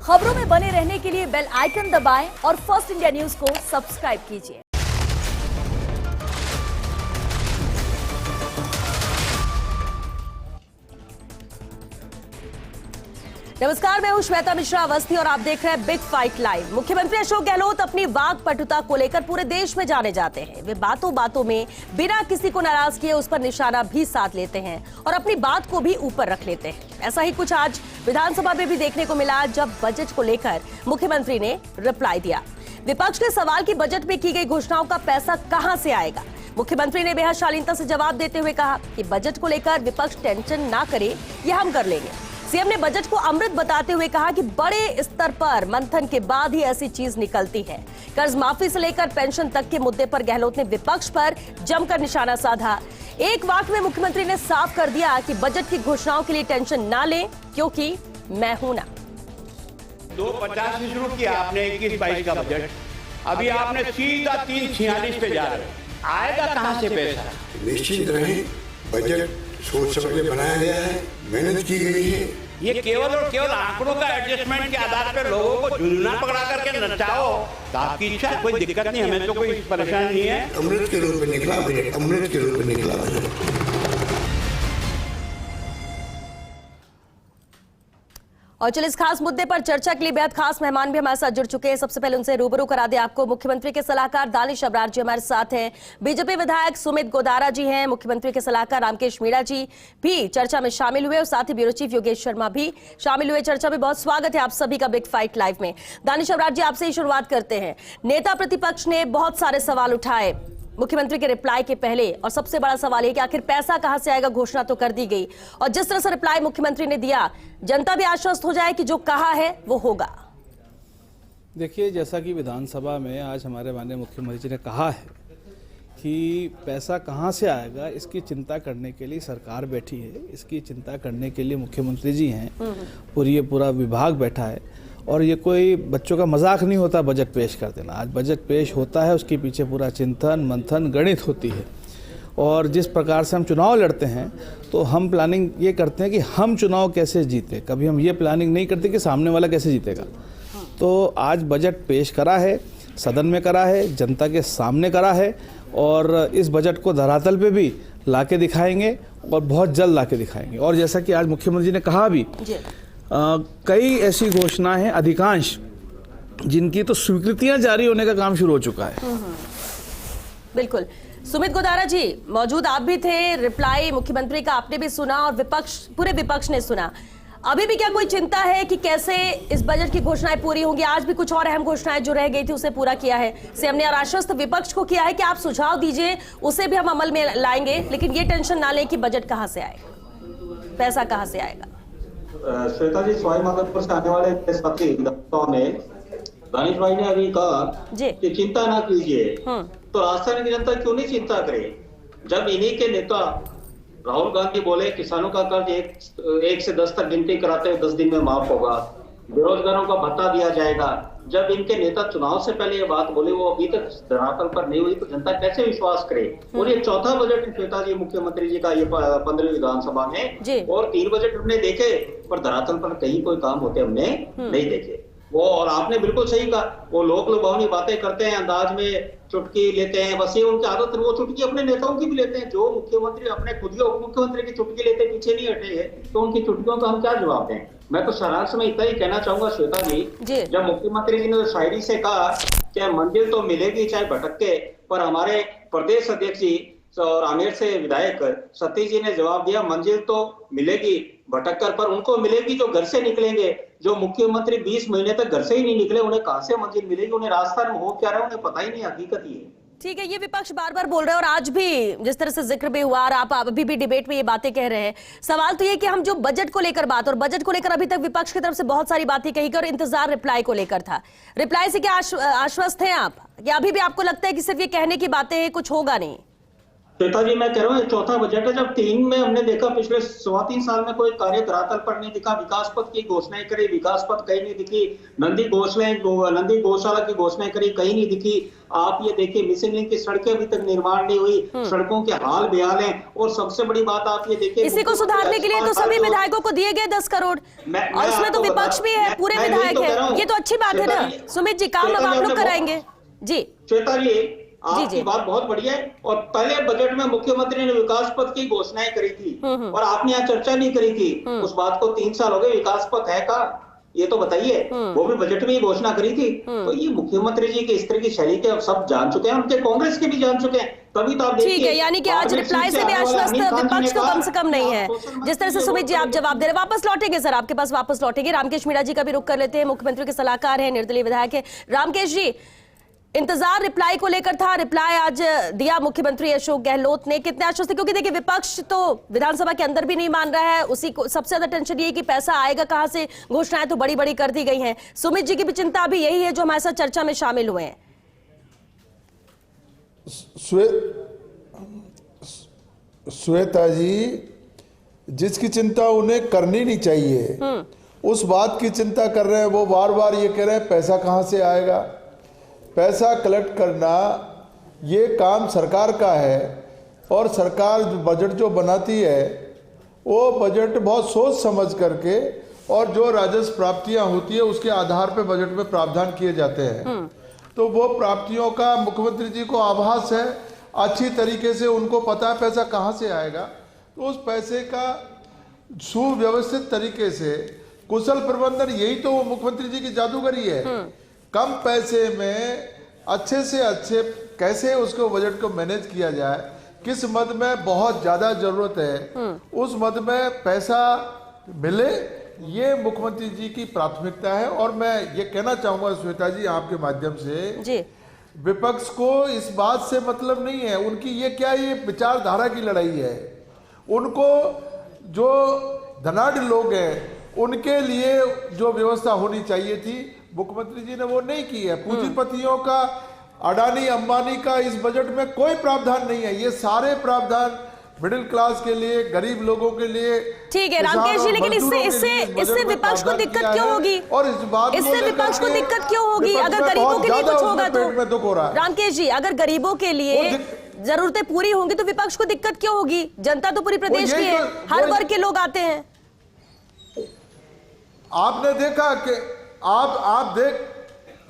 खबरों में बने रहने के लिए बेल आइकन दबाएं और फर्स्ट इंडिया न्यूज को सब्सक्राइब कीजिए। नमस्कार, मैं हूं श्वेता मिश्रा अवस्थी और आप देख रहे हैं बिग फाइट लाइव। मुख्यमंत्री अशोक गहलोत अपनी वाक पटुता को लेकर पूरे देश में जाने जाते हैं। वे बातों बातों में बिना किसी को नाराज किए उस पर निशाना भी साध लेते हैं और अपनी बात को भी ऊपर रख लेते हैं। ऐसा ही कुछ आज विधानसभा में भी देखने को मिला, जब बजट को लेकर मुख्यमंत्री ने रिप्लाई दिया। विपक्ष के सवाल की बजट में की गई घोषणाओं का पैसा कहां से आएगा, मुख्यमंत्री ने बेहद शालीनता से जवाब देते हुए कहा कि बजट को लेकर विपक्ष टेंशन ना करे, ये हम कर लेंगे। सीएम ने बजट को अमृत बताते हुए कहा कि बड़े स्तर पर मंथन के बाद ही ऐसी चीज निकलती है। कर्ज माफी से लेकर पेंशन तक के मुद्दे पर गहलोत ने विपक्ष पर जमकर निशाना साधा। एक वाक्य में मुख्यमंत्री ने साफ कर दिया कि बजट की घोषणाओं के लिए टेंशन ना लें, क्योंकि मैं हूं ना। 250 से शुरू किया आपने 21-22 का बजट, अभी आपने सीधा 346 पे जा रहे हो। आएगा कहां से पैसा? निश्चित रहे, बजट सोच समझ के बनाया गया है, मेहनत की गई है। ये केवल और केवल आंकड़ों का एडजस्टमेंट के आधार पर लोगों को झुंझुना पकड़ा करके नचाओ तो आपकी इच्छा, कोई दिक्कत नहीं, हमें तो कोई परेशानी नहीं है। अमृत के रूप में निकला बजट, अमृत के रूप में निकला बजट। और चलिए इस खास मुद्दे पर चर्चा के लिए बेहद खास मेहमान भी हमारे साथ जुड़ चुके हैं। सबसे पहले उनसे रूबरू करा दे आपको। मुख्यमंत्री के सलाहकार दानिश अबरार जी हमारे साथ हैं, बीजेपी विधायक सुमित गोदारा जी हैं, मुख्यमंत्री के सलाहकार रामकेश मीणा जी भी चर्चा में शामिल हुए और साथ ही ब्यूरो चीफ योगेश शर्मा भी शामिल हुए चर्चा में। बहुत स्वागत है आप सभी का बिग फाइट लाइव में। दानिश अबरार जी, आपसे ही शुरुआत करते हैं। नेता प्रतिपक्ष ने बहुत सारे सवाल उठाए मुख्यमंत्री के रिप्लाई के पहले, और सबसे बड़ा सवाल है कि आखिर पैसा कहां से आएगा। घोषणा तो कर दी गई और जिस तरह से रिप्लाई मुख्यमंत्री ने दिया, जनता भी आश्वस्त हो जाए कि जो कहा है वो होगा। देखिए, जैसा कि विधानसभा में आज हमारे माननीय मुख्यमंत्री जी ने कहा है कि पैसा कहां से आएगा, इसकी चिंता करने के लिए सरकार बैठी है, इसकी चिंता करने के लिए मुख्यमंत्री जी हैं, पूरा विभाग बैठा है। और ये कोई बच्चों का मजाक नहीं होता बजट पेश कर देना। आज बजट पेश होता है, उसके पीछे पूरा चिंतन मंथन गणित होती है। और जिस प्रकार से हम चुनाव लड़ते हैं तो हम प्लानिंग ये करते हैं कि हम चुनाव कैसे जीते, कभी हम ये प्लानिंग नहीं करते कि सामने वाला कैसे जीतेगा। तो आज बजट पेश करा है, सदन में करा है, जनता के सामने करा है और इस बजट को धरातल पे भी लाके दिखाएंगे और बहुत जल्द लाके दिखाएंगे। और जैसा कि आज मुख्यमंत्री जी ने कहा भी, कई ऐसी घोषणाएं हैं, अधिकांश जिनकी तो स्वीकृतियां जारी होने का काम शुरू हो चुका है। बिल्कुल। सुमित गोदारा जी, मौजूद आप भी थे, रिप्लाई मुख्यमंत्री का आपने भी सुना और विपक्ष, पूरे विपक्ष ने सुना। अभी भी क्या कोई चिंता है कि कैसे इस बजट की घोषणाएं पूरी होंगी? आज भी कुछ और अहम घोषणाएं जो रह गई थी उसे पूरा किया है सीएम ने, और आश्वस्त विपक्ष को किया है कि आप सुझाव दीजिए, उसे भी हम अमल में लाएंगे, लेकिन ये टेंशन ना लें कि बजट कहां से आएगा, पैसा कहां से आएगा। श्वेता जी, सवाईमाधोपुर से आने वाले साथी ने दानिश भाई ने अभी कहा कि चिंता ना कीजिए, तो राजस्थान की जनता क्यों नहीं चिंता करे? जब इन्हीं के नेता राहुल गांधी बोले किसानों का कर्ज 1 से 10 तक गिनती कराते हुए 10 दिन में माफ होगा, बेरोजगारों का भत्ता दिया जाएगा, जब इनके नेता चुनाव से पहले ये बात बोले, वो अभी तक धरातल पर नहीं हुई, तो जनता कैसे विश्वास करे? और ये चौथा बजट है श्वेता जी मुख्यमंत्री जी का, ये 15वीं विधानसभा में, और 3 बजट हमने देखे पर धरातल पर कहीं कोई काम होते हमने नहीं देखे। वो, और आपने बिल्कुल सही कहा, वो लोक लुभावनी बातें करते हैं, अंदाज में चुटकी लेते हैं, बस ये उनकी आदत है। वो चुटकी अपने नेताओं की भी लेते हैं। जो मुख्यमंत्री अपने खुद के उप मुख्यमंत्री की चुटकी लेते पीछे नहीं हटे हैं, तो उनकी चुटकियों का हम क्या जवाब दें? मैं तो सारांश में इतना ही कहना चाहूंगा श्वेता जी, जब मुख्यमंत्री जी ने शायरी से कहा कि मंजिल तो मिलेगी चाहे भटक के, पर हमारे प्रदेश अध्यक्ष जी और आमेर से विधायक सतीश जी ने जवाब दिया, मंजिल तो मिलेगी भटक कर, पर उनको मिलेगी जो घर से निकलेंगे। जो मुख्यमंत्री 20 महीने तक घर से ही नहीं निकले, उन्हें कहां से मंजिल मिलेगी? उन्हें राजस्थान में हो क्या रहा है उन्हें पता ही नहीं, हकीकत ही है। ठीक है, ये विपक्ष बार बार बोल रहे हैं और आज भी जिस तरह से जिक्र भी हुआ और आप अभी भी डिबेट में ये बातें कह रहे हैं। सवाल तो ये कि हम जो बजट को लेकर बात, और बजट को लेकर अभी तक विपक्ष की तरफ से बहुत सारी बातें कही गई और इंतजार रिप्लाई को लेकर था। रिप्लाई से क्या आश्वस्त हैं आप, या अभी भी आपको लगता है कि सिर्फ ये कहने की बातें हैं, कुछ होगा नहीं? श्वेता जी, मैं कह रहा हूँ चौथा बजट है। जब 3 में हमने देखा, पिछले 3.25 साल में कोई कार्य धरातल पर नहीं दिखा। विकास पथ की घोषणाएं करी, विकास पथ कहीं नहीं दिखी। नंदी गौशाला की घोषणाएं करी, कहीं नहीं दिखी। आप ये देखिए, मिसिंग लिंक की सड़कें अभी तक निर्माण नहीं हुई, सड़कों के हाल बेहाल हैं। और सबसे बड़ी बात आप ये देखिए, इसी को सुधारने के लिए तो सभी विधायकों को दिए गए 10 करोड़, और उसमें तो विपक्ष भी है, पूरे विधायक है। ये तो अच्छी बात है ना सुमित जी, काम अब आप लोग कराएंगे जी। श्वेता जी, जी। आपकी बात बहुत बढ़िया है। और पहले बजट में मुख्यमंत्री ने विकास पथ की घोषणाएं करी थी और आपने यहाँ चर्चा नहीं करी थी। उस बात को 3 साल हो गए, विकास पथ है का ये तो बताइए। वो भी बजट में ही घोषणा करी थी। तो ये मुख्यमंत्री जी के इस तरह की शैली के अब सब जान चुके हैं, उनके कांग्रेस के भी जान चुके हैं। तभी तो आप देखिए, ठीक है, यानी कि आज रिप्लाई से भी आश्वस्त विपक्ष तो कम से कम नहीं है। जिस तरह से सुमित जी आप जवाब दे रहे, वापस लौटेंगे सर, आपके पास वापस लौटेंगे। रामकेश मीणा जी का भी रुख कर लेते हैं, मुख्यमंत्री के सलाहकार हैं, निर्दलीय विधायक है। रामकेश जी, इंतजार रिप्लाई को लेकर था, रिप्लाई आज दिया मुख्यमंत्री अशोक गहलोत ने, कितने आश्वस्त थे? क्योंकि देखिए विपक्ष तो विधानसभा के अंदर भी नहीं मान रहा है, उसी को सबसे ज्यादा टेंशन ये है कि पैसा आएगा कहां से, घोषणाएं तो बड़ी बड़ी कर दी गई हैं। सुमित जी की भी चिंता अभी यही है जो हमारे साथ चर्चा में शामिल हुए हैं। श्वेता जी, जिसकी चिंता उन्हें करनी नहीं चाहिए उस बात की चिंता कर रहे हैं। वो बार बार ये कह रहे हैं पैसा कहां से आएगा। पैसा कलेक्ट करना ये काम सरकार का है और सरकार बजट जो बनाती है वो बजट बहुत सोच समझ करके और जो राजस्व प्राप्तियां होती है उसके आधार पर बजट में प्रावधान किए जाते हैं। तो वो प्राप्तियों का मुख्यमंत्री जी को आभास है, अच्छी तरीके से उनको पता है पैसा कहाँ से आएगा। तो उस पैसे का सुव्यवस्थित तरीके से कुशल प्रबंधन, यही तो मुख्यमंत्री जी की जादूगरी है। कम पैसे में अच्छे से अच्छे कैसे उसको बजट को मैनेज किया जाए, किस मद में बहुत ज्यादा जरूरत है उस मद में पैसा मिले, ये मुख्यमंत्री जी की प्राथमिकता है। और मैं ये कहना चाहूंगा श्वेता जी आपके माध्यम से जी, विपक्ष को इस बात से मतलब नहीं है, उनकी ये क्या ये विचारधारा की लड़ाई है। उनको जो धनाढ़ लोग हैं उनके लिए जो व्यवस्था होनी चाहिए थी मुख्यमंत्री जी ने वो नहीं की है। पूंजीपतियों का, अडानी अंबानी का इस बजट में कोई प्रावधान नहीं है। ये सारे प्रावधान मिडिल क्लास के लिए, गरीब लोगों के लिए। ठीक है रामकेश जी, लेकिन इससे विपक्ष को दिक्कत क्यों होगी? और इस बात इससे विपक्ष को दिक्कत क्यों होगी? अगर गरीबों के लिए कुछ होगा तो रामकेश जी, अगर गरीबों के लिए जरूरतें पूरी होंगी तो विपक्ष को दिक्कत क्यों होगी? जनता तो पूरी प्रदेश की है, हर वर्ग के लोग आते हैं। आपने देखा कि आप देख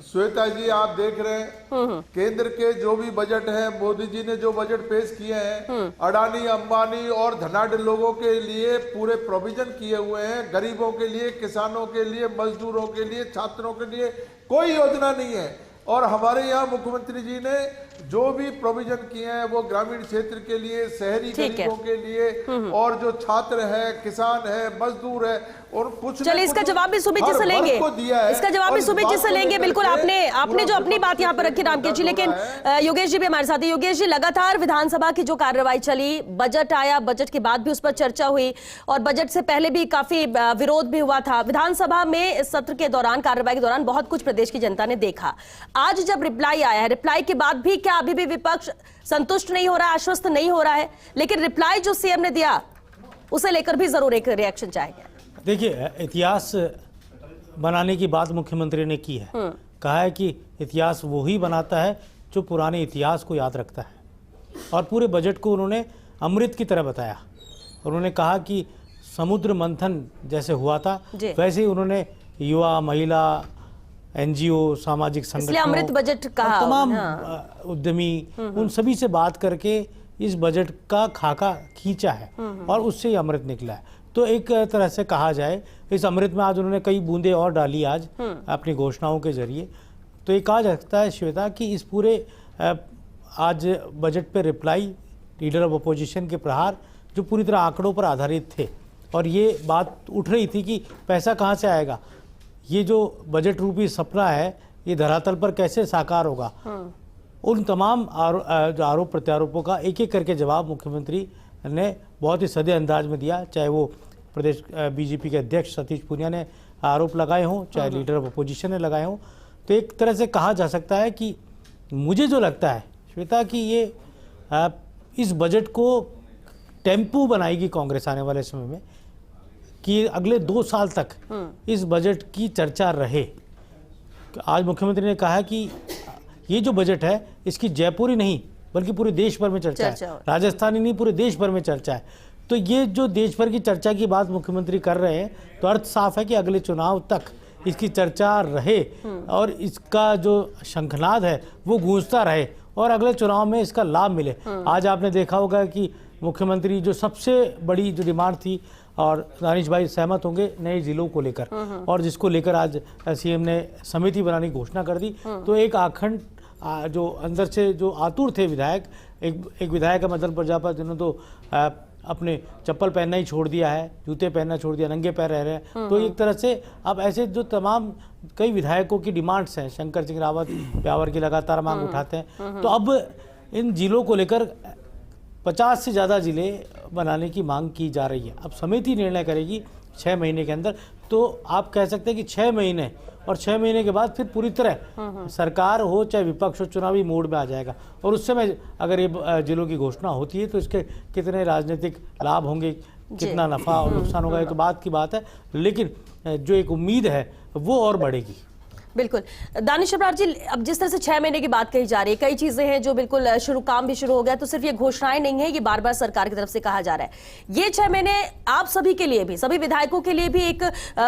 श्वेता जी, आप देख रहे हैं केंद्र के जो भी बजट है, मोदी जी ने जो बजट पेश किए हैं, अडानी अंबानी और धनाढ़ लोगों के लिए पूरे प्रोविजन किए हुए हैं। गरीबों के लिए, किसानों के लिए, मजदूरों के लिए, छात्रों के लिए कोई योजना नहीं है। और हमारे यहाँ मुख्यमंत्री जी ने जो भी प्रोविजन किए हैं वो ग्रामीण क्षेत्र के लिए, शहरी गरीबों के लिए, और जो छात्र है, किसान है, मजदूर है, और कुछ चलिए इसका जवाब भी सुमित जी से लेंगे, इसका जवाब भी सुमित जी से लेंगे। बिल्कुल, आपने जो अपनी बात यहाँ पर रखी रामकेश जी, लेकिन योगेश जी भी हमारे साथ है। योगेश जी, लगातार विधानसभा की जो कार्रवाई चली, बजट आया, बजट के बाद भी उस पर चर्चा हुई और बजट से पहले भी काफी विरोध भी हुआ था। विधानसभा में इस सत्र के दौरान, कार्रवाई के दौरान बहुत कुछ प्रदेश की जनता ने देखा। आज जब रिप्लाई आया है, रिप्लाई के बाद भी क्या अभी भी विपक्ष संतुष्ट नहीं हो रहा है, आश्वस्त नहीं हो रहा है? लेकिन रिप्लाई जो सीएम ने दिया उसे लेकर भी जरूर एक रिएक्शन चाहेंगे। देखिए, इतिहास बनाने की बात मुख्यमंत्री ने की है। कहा है कि इतिहास वो ही बनाता है जो पुराने इतिहास को याद रखता है, और पूरे बजट को उन्होंने अमृत की तरह बताया। उन्होंने कहा कि समुद्र मंथन जैसे हुआ था वैसे ही उन्होंने युवा, महिला, एनजीओ, सामाजिक संगठनों, अमृत बजट कहा, तमाम उद्यमी, उन सभी से बात करके इस बजट का खाका खींचा है और उससे ही अमृत निकला है। तो एक तरह से कहा जाए, इस अमृत में आज उन्होंने कई बूंदे और डाली आज अपनी घोषणाओं के जरिए। तो ये कहा जा सकता है श्वेता कि इस पूरे आज बजट पे रिप्लाई, लीडर ऑफ अपोजिशन के प्रहार जो पूरी तरह आंकड़ों पर आधारित थे, और ये बात उठ रही थी कि पैसा कहाँ से आएगा, ये जो बजट रूपी सपना है ये धरातल पर कैसे साकार होगा। उन तमाम आरोप प्रत्यारोपों का एक एक करके जवाब मुख्यमंत्री ने बहुत ही सधे अंदाज में दिया। चाहे वो प्रदेश बीजेपी के अध्यक्ष सतीश पूनिया ने आरोप लगाए हों, चाहे लीडर ऑफ अपोजिशन ने लगाए हों। तो एक तरह से कहा जा सकता है कि मुझे जो लगता है श्वेता कि ये इस बजट को टेम्पू बनाएगी कांग्रेस आने वाले समय में, कि अगले 2 साल तक इस बजट की चर्चा रहे। आज मुख्यमंत्री ने कहा कि ये जो बजट है इसकी जयपुरी नहीं बल्कि पूरे देश भर में चर्चा है, राजस्थानी नहीं पूरे देश भर में चर्चा है। तो ये जो देश भर की चर्चा की बात मुख्यमंत्री कर रहे हैं, तो अर्थ साफ है कि अगले चुनाव तक इसकी चर्चा रहे और इसका जो शंखनाद है वो गूंजता रहे और अगले चुनाव में इसका लाभ मिले। आज आपने देखा होगा कि मुख्यमंत्री जो सबसे बड़ी जो डिमांड थी, और दानिश भाई सहमत होंगे, नए जिलों को लेकर, और जिसको लेकर आज सीएम ने समिति बनाने की घोषणा कर दी। तो एक आखंड जो अंदर से जो आतुर थे विधायक, एक विधायक है मदन प्रजापति, जिन्होंने तो अपने चप्पल पहनना ही छोड़ दिया है, जूते पहनना छोड़ दिया, नंगे पैर रह रहे हैं। तो एक तरह से अब ऐसे जो तमाम कई विधायकों की डिमांड्स हैं, शंकर सिंह रावत ब्यावर की लगातार मांग उठाते हैं, तो अब इन जिलों को लेकर 50 से ज़्यादा ज़िले बनाने की मांग की जा रही है। अब समिति निर्णय करेगी 6 महीने के अंदर। तो आप कह सकते हैं कि 6 महीने, और 6 महीने के बाद फिर पूरी तरह सरकार हो चाहे विपक्ष हो, चुनावी मोड में आ जाएगा। और उस समय अगर ये जिलों की घोषणा होती है तो इसके कितने राजनीतिक लाभ होंगे, कितना नफा और नुकसान होगा, ये तो बात की बात है, लेकिन जो एक उम्मीद है वो और बढ़ेगी। बिल्कुल। दानिश अबरार जी, अब जिस तरह से 6 महीने की बात कही जा रही है, कई चीजें हैं जो बिल्कुल काम भी शुरू हो गया, तो सिर्फ ये घोषणाएं नहीं है, ये बार बार सरकार की तरफ से कहा जा रहा है। ये 6 महीने आप सभी के लिए भी, सभी विधायकों के लिए भी एक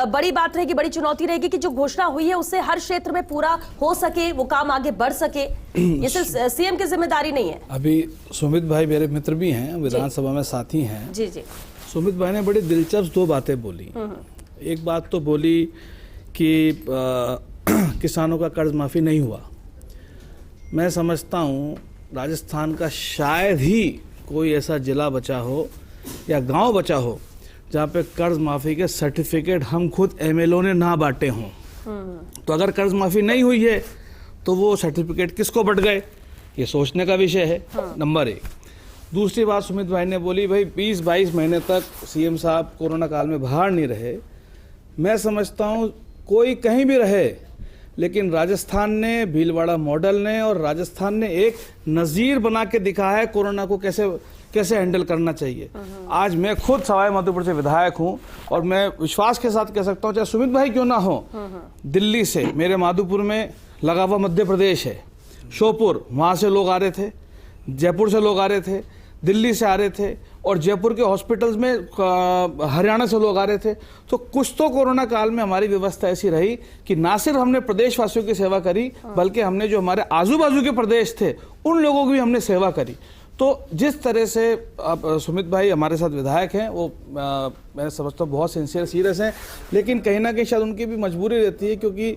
बड़ी बात रहेगी, बड़ी चुनौती रहेगी कि जो घोषणा हुई है उससे हर क्षेत्र में पूरा हो सके, वो काम आगे बढ़ सके। ये सिर्फ सीएम की जिम्मेदारी नहीं है। अभी सुमित भाई मेरे मित्र भी हैं, विधानसभा में साथी हैं। जी जी। सुमित भाई ने बड़ी दिलचस्प 2 बातें बोली। एक बात तो बोली कि किसानों का कर्ज माफ़ी नहीं हुआ। मैं समझता हूँ राजस्थान का शायद ही कोई ऐसा जिला बचा हो या गांव बचा हो जहाँ पे कर्ज माफ़ी के सर्टिफिकेट हम खुद एमएलओ ने ना बांटे हों। तो अगर कर्ज माफ़ी नहीं हुई है तो वो सर्टिफिकेट किसको बट गए, ये सोचने का विषय है। नंबर 1। दूसरी बात सुमित भाई ने बोली, भाई 20-22 महीने तक सीएम साहब कोरोना काल में बाहर नहीं रहे। मैं समझता हूँ कोई कहीं भी रहे, लेकिन राजस्थान ने, भीलवाड़ा मॉडल ने और राजस्थान ने एक नज़ीर बना के दिखाया है कोरोना को कैसे हैंडल करना चाहिए। आज मैं खुद सवाई माधोपुर से विधायक हूं और मैं विश्वास के साथ कह सकता हूं, चाहे सुमित भाई क्यों ना हो, दिल्ली से, मेरे माधोपुर में लगा हुआ मध्य प्रदेश है, श्योपुर, वहाँ से लोग आ रहे थे, जयपुर से लोग आ रहे थे, दिल्ली से आ रहे थे, और जयपुर के हॉस्पिटल्स में हरियाणा से लोग आ रहे थे। तो कुछ तो कोरोना काल में हमारी व्यवस्था ऐसी रही कि ना सिर्फ हमने प्रदेशवासियों की सेवा करी, बल्कि हमने जो हमारे आजू बाजू के प्रदेश थे उन लोगों की भी हमने सेवा करी। तो जिस तरह से सुमित भाई हमारे साथ विधायक हैं, वो मैं समझता हूँ बहुत सिंसियर सीरियस हैं, लेकिन कहीं ना कहीं शायद उनकी भी मजबूरी रहती है, क्योंकि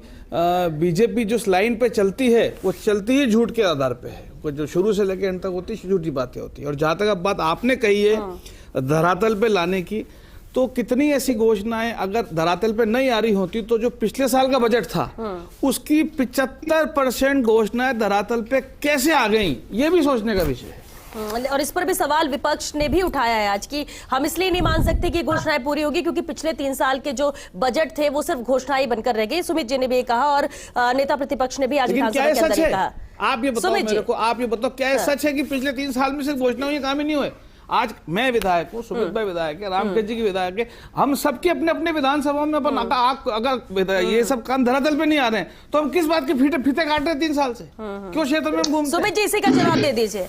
बीजेपी जो लाइन पे चलती है वो चलती ही झूठ के आधार पे है। वो जो शुरू से लेकर अंत तक होती है झूठी बातें होती है। और जहाँ तक अब बात आपने कही है धरातल पे लाने की, तो कितनी ऐसी घोषणाएं अगर धरातल पे नहीं आ रही होती तो जो पिछले साल का बजट था उसकी 75% घोषणाएं धरातल पे कैसे आ गई, ये भी सोचने का विषय है। और इस पर भी सवाल विपक्ष ने भी उठाया है आज की हम इसलिए नहीं मान सकते कि घोषणाएं पूरी होगी क्योंकि पिछले 3 साल के जो बजट थे वो सिर्फ घोषणाएं बनकर रह गई। सुमित जी ने भी ये कहा और नेता प्रतिपक्ष ने भी आज विधानसभा के अंदर कहा। आप ये बताओ मेरे को, आप ये बताओ क्या सच है कि पिछले 3 साल में सिर्फ घोषणा हुई, काम ही नहीं हुए? आज मैं विधायक हूँ, सुमित भाई विधायक है, रामकेश जी की विधायक है, हम सबके अपने अपने विधानसभा में अपन अगर ये सब काम धरातल पे नहीं आ रहे हैं तो हम किस बात के फीते काट रहे हैं 3 साल से? क्यों क्षेत्र में घूमते? सुमित जी इसी का जवाब दे दीजिए।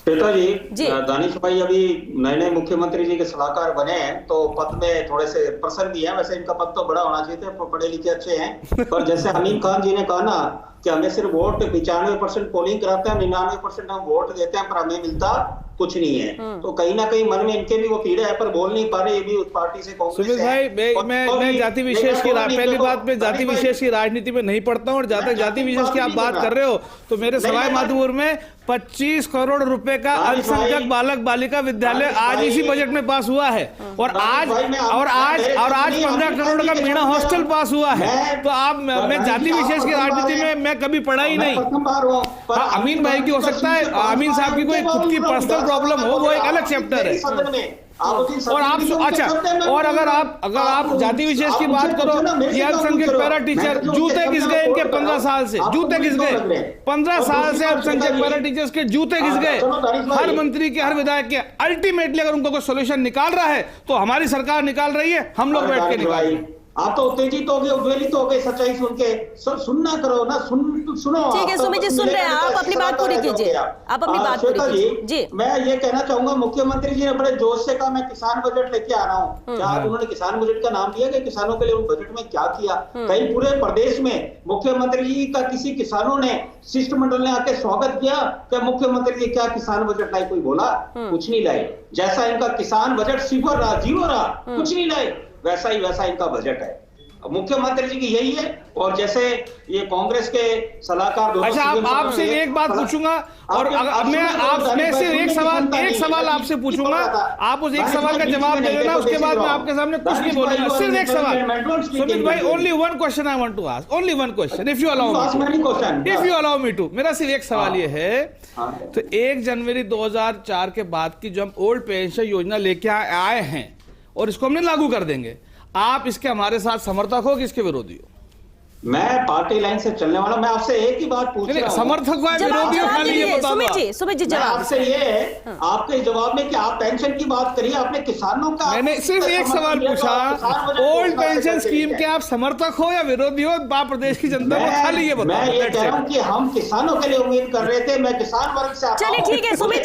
श्वेता जी, दानिश भाई अभी नए मुख्यमंत्री जी के सलाहकार बने हैं तो पद में थोड़े से प्रसन्न भी है। वैसे इनका पद तो बड़ा होना चाहिए था, पढ़े लिखे अच्छे हैं, पर जैसे अमीन खान जी ने कहा ना कि हमें सिर्फ वोट 95% पोलिंग कराते हैं, 99% हम वोट देते हैं, पर हमें मिलता कुछ नहीं है। तो कहीं ना कहीं मन में इनके भी वो पीड़ा है, पर बोल नहीं पा रहे। ये भी उस पार्टी से कांग्रेस सुमित भाई, मैं जाति विशेष की पहली बात में जाति विशेष की राजनीति में नहीं पढ़ता हूँ, और जहाँ तक जाति विशेष की आप बात कर रहे हो तो मेरे सवाई माधोपुर में 25 करोड़ रुपए का अल्पसंख्यक बालक बालिका विद्यालय आज इसी बजट में पास हुआ है, और आज 15 करोड़ का मीणा हॉस्टल पास हुआ है। तो आप, मैं जाति विशेष की राजनीति में मैं कभी पढ़ा ही नहीं। अमीन भाई की हो सकता है, अमीन साहब की कोई खुद की पर्सनल प्रॉब्लम हो, वो एक अलग चैप्टर है। और आप अच्छा, और अगर आप जाति विशेष की बात करो, ये अल्पसंख्यक पैरा टीचर जूते घिस गए इनके 15 साल से, जूते घिस गए 15 साल से अल्पसंख्यक पैरा टीचर्स के जूते घिस गए। हर मंत्री के, हर विधायक के, अल्टीमेटली अगर उनको कोई सोल्यूशन निकाल रहा है तो हमारी सरकार निकाल रही है, हम लोग बैठ के निकाल। आप तो उत्तेजित हो गए, उद्वेलित हो गए सच्चाई सुन के। सुनना करो ना, सुनो। ठीक है सुमित जी, सुन रहे हैं आप, अपनी बात पूरी कीजिए, आप अपनी बात पूरी कीजिए जी। मैं ये कहना चाहूंगा, मुख्यमंत्री जी ने बड़े जोश से कहा मैं किसान बजट लेके आ रहा हूँ। क्या उन्होंने किसान बजट का नाम दिया कि किसानों के लिए उस बजट में क्या किया? कहीं पूरे प्रदेश में मुख्यमंत्री जी का किसी किसानों ने, शिष्टमंडल ने आके स्वागत किया? क्या मुख्यमंत्री जी क्या किसान बजट लाई? कोई बोला? कुछ नहीं लाए। जैसा इनका किसान बजट सिफर रहा, जीरो रहा, कुछ नहीं लाए, वैसा इनका बजट है। मुख्यमंत्री जी की यही है। और जैसे ये कांग्रेस के सलाहकार, अच्छा आपसे एक बात पूछूंगा, और मैं सिर्फ एक सवाल आपसे पूछूंगा, आप उस एक सवाल का जवाब दे देना, उसके बाद मैं आपके सामने कुछ नहीं बोलूंगा, सिर्फ एक सवाल। सुमित भाई, only one question I want to ask, only one question, if you allow me to. मेरा सिर्फ एक सवाल ये है, तो 1 जनवरी 2004 के बाद की जो हम ओल्ड पेंशन योजना लेके आए हैं और इसको हमने लागू कर देंगे, आप इसके हमारे साथ समर्थक हो कि इसके विरोधी हो? मैं पार्टी लाइन से चलने वाला, मैं आपसे एक ही बात पूछ रहा हूं। समर्थक हो विरोधी हो, खाली ये बता दो। सुमित जी जवाब आपसे ये है, आपके जवाब में कि आप पेंशन की बात करिए, आपने किसानों का, मैंने सिर्फ एक सवाल पूछा, ओल्ड पेंशन स्कीम के आप समर्थक हो या विरोधी हो? प्रदेश की जनता को खाली ये बताओ। मैं ये कह रहा हूं कि हम किसानों के लिए उम्मीद कर रहे थे, मैं किसान वर्ग से आता हूं। चलिए ठीक है सुमित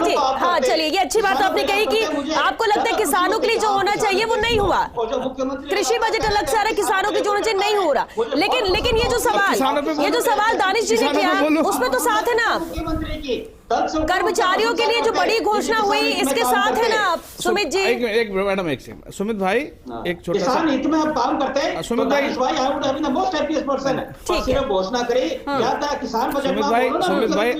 जी, हाँ चलिए, ये अच्छी बात आपने कही कि आपको लगता है किसानों के लिए जो होना चाहिए वो नहीं हुआ। कृषि बजट अलग से आ रहा है, किसानों की जो होना चाहिए नहीं हो रहा। लेकिन ये जो सवाल दानिश जी ने किया, उसमें तो साथ है ना आप? कर्मचारियों के लिए जो बड़ी घोषणा हुई, इसके साथ है ना आप? सुमित जी, एक मैडम, एक सेकंड, सुमित भाई, एक छोटा सा हित में आप काम करते हैं। सुमित भाई, सिर्फ घोषणा करें, किसान बजट, सुमित भाई,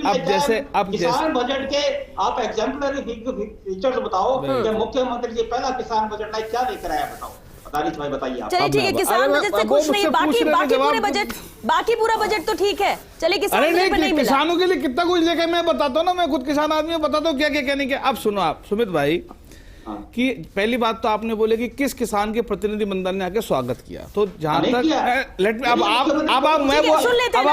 अब किसान बजट के आप एग्जाम्पलरी फीचर्स बताओ कि मुख्यमंत्री जी पहला किसान बजट लाए, क्या लेकर आया बताओ? भाई बताइए आप। चलिए ठीक है, किसान बजट से खुश नहीं है, बाकी पूरा बजट तो ठीक है। चलिए किसान बजट में नहीं मिला। किसानों के लिए कितना कुछ लेकर मैं बताता हूँ ना, मैं खुद किसान आदमी हूँ, बताता हूँ क्या क्या नहीं क्या। अब सुनो आप सुमित भाई, कि पहली बात तो आपने बोले कि किस किसान के प्रतिनिधि मंडल ने आके स्वागत किया, तो जहां तक लेट में अब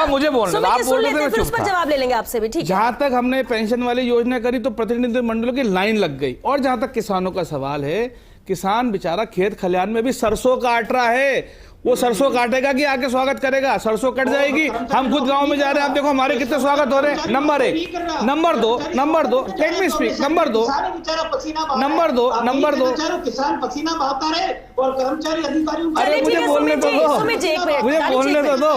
मुझे बोलना, आप बोल रहे थे, फिर उस पर जवाब ले लेंगे आपसे भी, ठीक है? जहां तक हमने पेंशन वाली योजना करी तो प्रतिनिधि मंडलों की लाइन लग गई, और जहां तक किसानों का सवाल है, किसान बेचारा खेत खलियान में भी सरसों काट रहा है, वो सरसों काटेगा कि आके स्वागत करेगा? सरसों कट जाएगी। हम खुद गांव में जा रहे हैं, आप देखो हमारे कितने स्वागत हो रहे हैं। Number 1, number 2, let me speak, number 2, किसान पसीना बहाता रहे और कर्मचारी अधिकारी, अरे मुझे बोलने तो दो,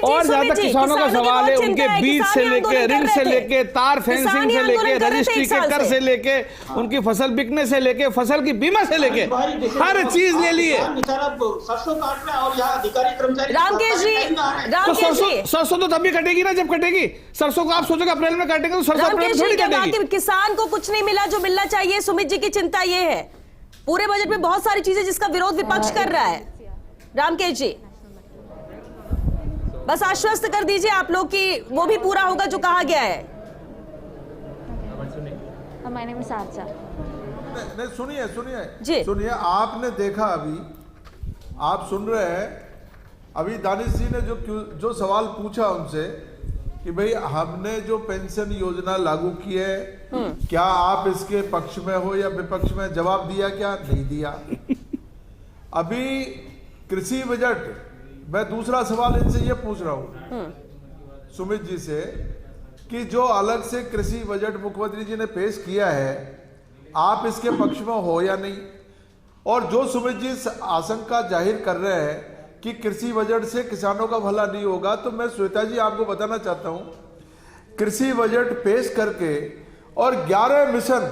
और जहाँ तक किसानों का सवाल है, उनके बीज से लेके, ऋण से लेके, तार फेंसिंग से लेके, रजिस्ट्री के कर से लेके, उनकी फसल बिकने से लेके, फसल की बीमा से लेके, हर चीज ले लिए। सरसों काट रहे और यहाँ अधिकारी कर्मचारी, रामकेश जी, सरसों तो तभी कटेगी ना जब कटेगी। सरसों को आप सोचोगे अप्रैल में काटेंगे, तो सरसों अप्रैल में थोड़ी कटेगी। किसान को कुछ नहीं मिला जो मिलना चाहिए। सुमित जी की चिंता ये है, पूरे बजट में बहुत सारी चीजें जिसका विरोध विपक्ष कर रहा है। रामकेश जी, बस आश्वस्त कर दीजिए आप लोग कि वो भी पूरा होगा जो कहा गया है। सुनिए, आपने देखा, अभी आप सुन रहे हैं, अभी दानिश जी ने जो सवाल पूछा उनसे कि भाई हमने जो पेंशन योजना लागू की है, क्या आप इसके पक्ष में हो या विपक्ष में? जवाब दिया क्या? नहीं दिया। अभी कृषि बजट, मैं दूसरा सवाल इनसे ये पूछ रहा हूं सुमित जी से, कि जो अलग से कृषि बजट मुख्यमंत्री जी ने पेश किया है, आप इसके पक्ष में हो या नहीं? और जो सुमित जी आशंका जाहिर कर रहे हैं कि कृषि बजट से किसानों का भला नहीं होगा, तो मैं श्वेता जी आपको बताना चाहता हूं, कृषि बजट पेश करके और 11 मिशन,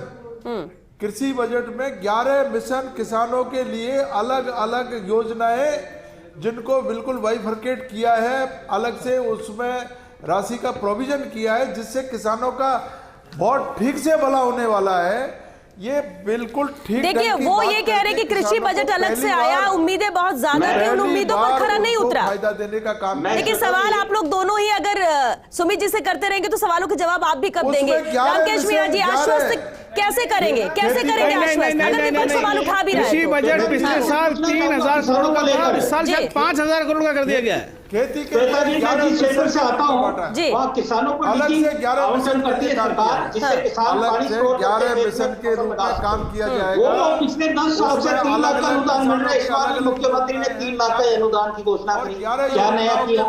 कृषि बजट में 11 मिशन किसानों के लिए अलग अलग योजनाएं, जिनको बिल्कुल बाइफरकेट किया है, अलग से उसमें राशि का प्रोविजन किया है, जिससे किसानों का बहुत ठीक से भला होने वाला है। ये बिल्कुल ठीक। देखिए, वो ये कह रहे हैं कि कृषि बजट अलग से आया, उम्मीदें बहुत ज्यादा थी, उन उम्मीदों पर खरा नहीं उतरा। फायदा देने का काम किया। लेकिन सवाल आप लोग दोनों ही अगर सुमित जी से करते रहेंगे तो सवालों के जवाब आप भी कब देंगे? रामकेश मीणा जी आश्वस्त कैसे करेंगे? कैसे करेंगे आश्वस्त अगर विपक्ष सवाल उठा भी रहा है? कृषि बजट पिछले साल 3000 करोड़ का था, इस साल शायद 5000 करोड़ का कर दिया गया है। खेती के क्षेत्र से आता हूँ, वहाँ किसानों को अलग से 11 आवंटन करती है सरकार, जिससे किसान पानी स्टोर करके 11 मिशन के रूप में काम किया जाएगा। वो पिछले 10 साल से 3 लाख का अनुदान मिल रहा है। इस बार मुख्यमंत्री ने 3 लाख का अनुदान की घोषणा करी, क्या नया किया?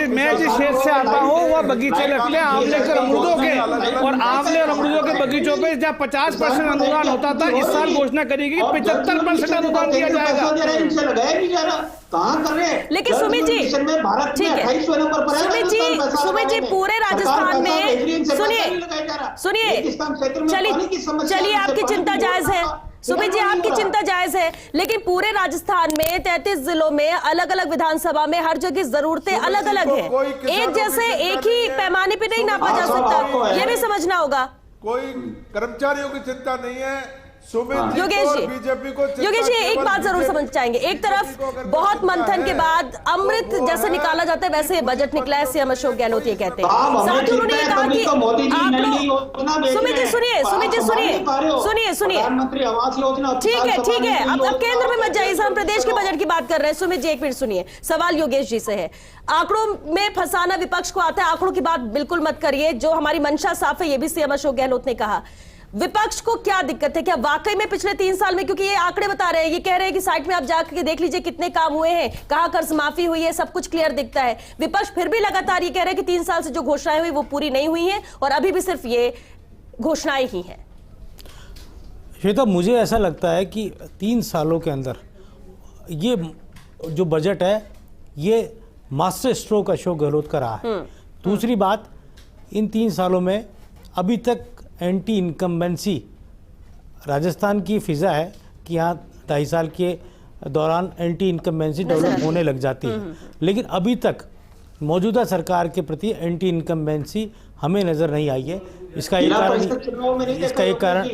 मैं जिस क्षेत्र से आता हूँ वह बगीचे लगते हैं आंवले के अमरूदों के, और आंवले और अमरूदों के बगीचों पे जहाँ 50% अनुदान होता था, इस साल घोषणा करेगी 75% अनुदान दिया जाएगा। इनसे लगाया नहीं जा रहा, कहाँ कर रहे हैं? लेकिन सुमित जी, ठीक है, सुमित जी पूरे राजस्थान में सुनिए, चलिए आपकी चिंता जायज है सुमित जी, आपकी चिंता जायज है, लेकिन पूरे राजस्थान में 33 जिलों में अलग अलग विधानसभा में हर जगह जरूरतें अलग अलग हैं। एक जैसे एक ही पैमाने पे नहीं नापा जा सकता, ये भी समझना होगा। कोई कर्मचारियों की चिंता नहीं है। योगेश जी, बीजेपी को योगेश जी एक बात जरूर समझ चाहेंगे। एक तरफ बहुत मंथन के बाद अमृत जैसे निकाला जाता है, वैसे बजट निकला है, सीएम अशोक गहलोत ये कहते हैं। साथ ही उन्होंने ये कहा कि आप लोग, सुमित जी सुनिए, प्रधानमंत्री आवास योजना, ठीक है, अब केंद्र में मत जाइए, हम प्रदेश के बजट की बात कर रहे हैं। सुमित जी एक मिनट सुनिए, सवाल योगेश जी से है। आंकड़ों में फंसाना विपक्ष को आता है, आंकड़ों की बात बिल्कुल मत करिए, जो हमारी मंशा साफ है, ये भी सीएम अशोक गहलोत ने कहा। विपक्ष को क्या दिक्कत है? क्या वाकई में पिछले 3 साल में, क्योंकि ये आंकड़े बता रहे हैं, ये कह रहे हैं कि साइट में आप जाकर देख लीजिए कितने काम हुए हैं, कहां कर्ज माफी हुई है, सब कुछ क्लियर दिखता है। विपक्ष फिर भी लगातार ये कह रहे हैं कि 3 साल से जो घोषणाएं हुई वो पूरी नहीं हुई हैं और अभी भी सिर्फ ये घोषणाएं ही हैं। श्वेता, मुझे ऐसा लगता है कि 3 सालों के अंदर ये जो बजट है ये मास्टर स्ट्रोक अशोक गहलोत का रहा है। दूसरी बात, इन 3 सालों में अभी तक एंटी इनकम्बेंसी राजस्थान की फिजा है कि यहाँ 2.5 साल के दौरान एंटी इनकम्बेंसी डेवलप होने लग जाती है, लेकिन अभी तक मौजूदा सरकार के प्रति एंटी इनकम्बेंसी हमें नजर नहीं आई है। इसका एक कारण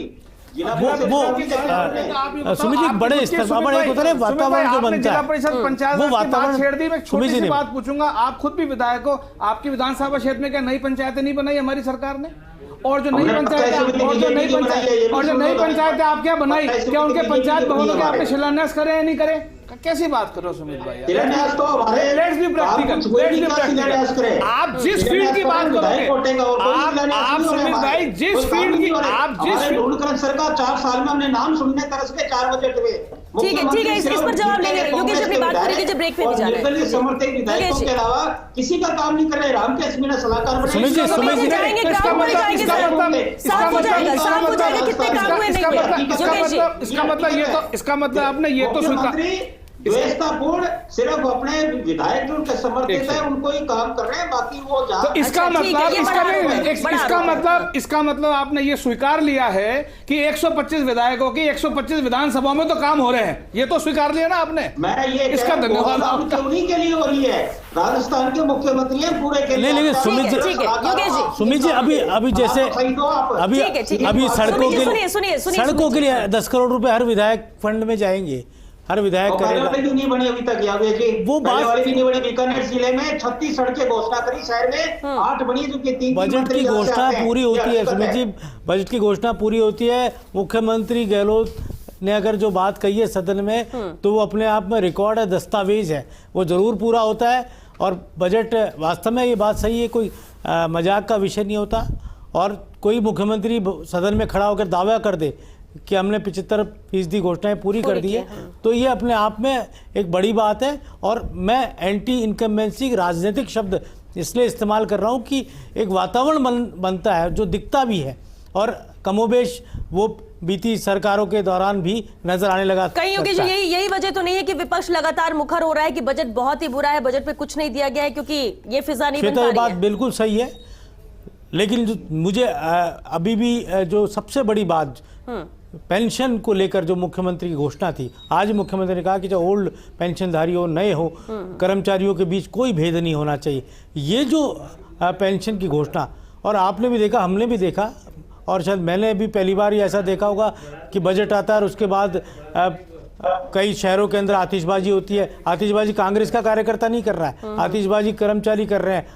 वो सुमित जी बड़े स्तर पर वातावरण जो बनता है वो वातावरण। छोटी सी बात पूछूंगा, आप खुद भी विधायक हो, आपकी विधानसभा क्षेत्र में क्या नई पंचायतें नहीं बनाई हमारी सरकार ने? और जो नई पंचायत आप क्या बनाई, क्या उनके पंचायत भवनों के आपने शिलान्यास करे या नहीं करे? कैसी बात करो सुमित भाई, लेट्स बी प्रैक्टिकल। आप जिस फील्ड की बात करोगे, आप सुमित भाई जिस फील्ड की सरकार 4 साल में हमने नाम सुनने तरस के 4 बजट में। ठीक है, इस पर जवाब लेंगे। योगेश अपनी बात करेंगे जब ब्रेक पे भी जाना है। समर्थक विधायकों के अलावा किसी का काम नहीं कर रहे। रामकेश मीणा सलाहकार बने, सुमित जी जाएंगे, ग्राउंड पर जाएंगे, साफ हो जाएगा कितने काम हुए नहीं हुए। इसका मतलब आपने ये तो स्वीकार, व्यवस्थापूर्ण सिर्फ अपने विधायक जो उनके समर्थित है उनको ही काम कर रहे हैं, बाकी वो तो इसका मतलब आपने ये स्वीकार लिया है कि 125 विधायकों की 125 विधानसभाओं में तो काम हो रहे हैं, ये तो स्वीकार लिया ना आपने। मैं ये इसका धन्यवाद उन्हीं के लिए हो रही है, राजस्थान के मुख्यमंत्री हैं पूरे के लिए। लेकिन सुमित जी अभी जैसे अभी सड़कों के लिए 10 करोड़ रुपए हर विधायक फंड में जाएंगे, हर विधायक करेगा। नहीं बनी अभी तक वो बात वाली भी नहीं बनी। बीकानेर जिले में 36 सड़कें घोषणा करी, शहर में 8 बनी, जो कि 3 बजट की घोषणा पूरी होती है सुमित जी, बजट की घोषणा पूरी होती है। मुख्यमंत्री गहलोत ने अगर जो बात कही है सदन में तो वो अपने आप में रिकॉर्ड है, दस्तावेज है, वो जरूर पूरा होता है। और बजट वास्तव में ये बात सही है, कोई मजाक का विषय नहीं होता। और कोई मुख्यमंत्री सदन में खड़ा होकर दावा कर दे कि हमने 75% घोषणाएं पूरी कर दी है, तो ये अपने आप में एक बड़ी बात है। और मैं एंटी इनकम्बेंसी राजनीतिक शब्द इसलिए इस्तेमाल कर रहा हूँ कि एक वातावरण बनता है जो दिखता भी है, और कमोबेश वो बीती सरकारों के दौरान भी नजर आने लगा। कहीं योगेश यही वजह तो नहीं है कि विपक्ष लगातार मुखर हो रहा है कि बजट बहुत ही बुरा है, बजट पे कुछ नहीं दिया गया है, क्योंकि ये फिजा नहीं बन पा रही है। बात बिल्कुल सही है, लेकिन मुझे अभी भी जो सबसे बड़ी बात पेंशन को लेकर जो मुख्यमंत्री की घोषणा थी, आज मुख्यमंत्री ने कहा कि चाहे ओल्ड पेंशनधारी हो, नए हो, कर्मचारियों के बीच कोई भेद नहीं होना चाहिए। ये जो पेंशन की घोषणा, और आपने भी देखा, हमने भी देखा, और शायद मैंने भी पहली बार ही ऐसा देखा होगा कि बजट आता है और उसके बाद कई शहरों के अंदर आतिशबाजी होती है, आतिशबाजी कांग्रेस का कार्यकर्ता नहीं कर रहा है, आतिशबाजी कर्मचारी कर रहे हैं,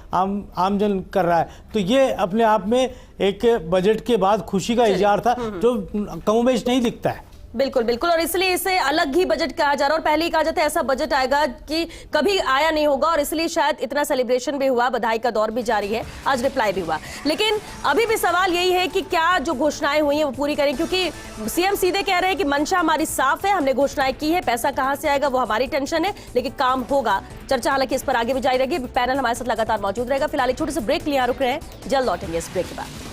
आमजन कर रहा है। तो ये अपने आप में एक बजट के बाद खुशी का इजहार था जो कमोबेश नहीं दिखता है। बिल्कुल बिल्कुल, और इसलिए इसे अलग ही बजट कहा जा रहा है और पहले ही कहा जाता है ऐसा बजट आएगा कि कभी आया नहीं होगा, और इसलिए शायद इतना सेलिब्रेशन भी हुआ, बधाई का दौर भी जारी है, आज रिप्लाई भी हुआ। लेकिन अभी भी सवाल यही है कि क्या जो घोषणाएं हुई हैं वो पूरी करें, क्योंकि सीएम सीधे कह रहे हैं कि मंशा हमारी साफ है, हमने घोषणाएं की है, पैसा कहां से आएगा वो हमारी टेंशन है, लेकिन काम होगा। चर्चा हालांकि इस पर आगे भी जारी रहेगी, पैनल हमारे साथ लगातार मौजूद रहेगा। फिलहाल एक छोटे से ब्रेक लिया रुक रहे हैं, जल्द लौटेंगे इस ब्रेक के बाद।